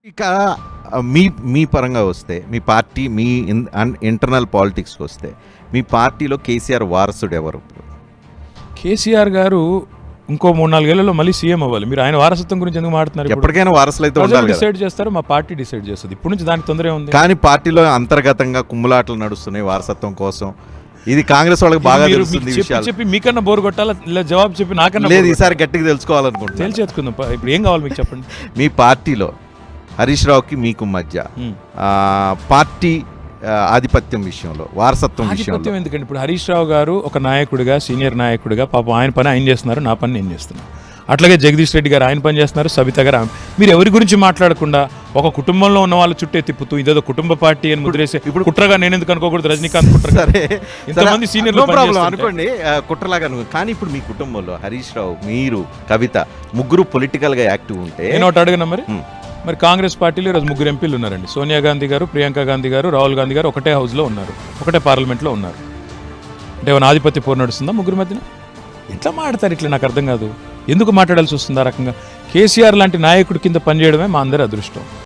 ఇక మీ మీ పరంగా వస్తే మీ పార్టీ మీ ఇంటర్నల్ పాలిటిక్స్కి వస్తే మీ పార్టీలో కేసీఆర్ వారసుడు ఎవరు? కేసీఆర్ గారు ఇంకో 3-4 ఏళ్లలో మళ్ళీ సీఎం అవ్వాలి. మీరు ఆయన వారసత్వం గురించి ఎందుకు మాట్లాడుతున్నారు? ఎప్పటికైనా వారసులు అయితే ఉండాలి కదా. డిసైడ్ చేస్తారు, మా పార్టీ డిసైడ్ చేస్తుంది. ఇప్పుడు నుంచి దానికి తొందర ఉంది. కానీ పార్టీలో అంతర్గతంగా కుమ్ములాటలు నడుస్తున్నాయి వారసత్వం కోసం. ఇది కాంగ్రెస్ వాళ్ళకి బాగా తెలుస్తుంది. చెప్పి మీకన్నా బోర్ కొట్టాలా, ఇలా జవాబు చెప్పి నాకన్నా లేదు, ఈసారి గట్టిగా తెలుసుకోవాలనుకుంటున్నాను. తెలిసేసుకుందాం. ఇప్పుడు ఏం కావాలి మీకు చెప్పండి. మీ పార్టీలో హరీష్ రావుకి మీకు మధ్య పార్టీ ఆధిపత్యం విషయంలో, వారసత్వం విషయంలో ఎందుకంటే ఇప్పుడు హరీష్ రావు గారు ఒక నాయకుడిగా, సీనియర్ నాయకుడిగా పాపం ఆయన పని ఆయన చేస్తున్నారు, నా పని నేను చేస్తున్నాను. అట్లాగే జగదీష్ రెడ్డి గారు ఆయన పని చేస్తున్నారు, సబిత గారు. మీరు ఎవరి గురించి మాట్లాడకుండా ఒక కుటుంబంలో ఉన్న వాళ్ళ చుట్టే తిప్పుతూ ఇదేదో కుటుంబ పార్టీ అని ముద్రేసే ఇప్పుడు కుట్రగా నేను ఎందుకు అనుకోకూడదు? రజనీకాంత్ కుట్ర. సరే, ఇంతమంది సీనియర్ అనుకోండి కుట్రలాగా. కానీ ఇప్పుడు మీ కుటుంబంలో హరీష్ రావు, మీరు, కవిత ముగ్గురు పొలిటికల్ గా యాక్టివ్ ఉంటే నేను ఒకటి అడిగినా మరి కాంగ్రెస్ పార్టీలో ఈరోజు 3 ఎంపీలు ఉన్నారండి. సోనియా గాంధీ గారు, ప్రియాంక గాంధీ గారు, రాహుల్ గాంధీ గారు ఒకటే హౌస్లో ఉన్నారు, ఒకటే పార్లమెంట్లో ఉన్నారు. అంటే ఏమైనా ఆధిపత్య పోరు నడుస్తుందా ముగ్గురు మధ్యన? ఎట్లా మాట్లాడతారు ఇట్లా? నాకు అర్థం కాదు. ఎందుకు మాట్లాడాల్సి వస్తుంది ఆ రకంగా? కేసీఆర్ లాంటి నాయకుడి కింద పనిచేయడమే మా అందరి అదృష్టం.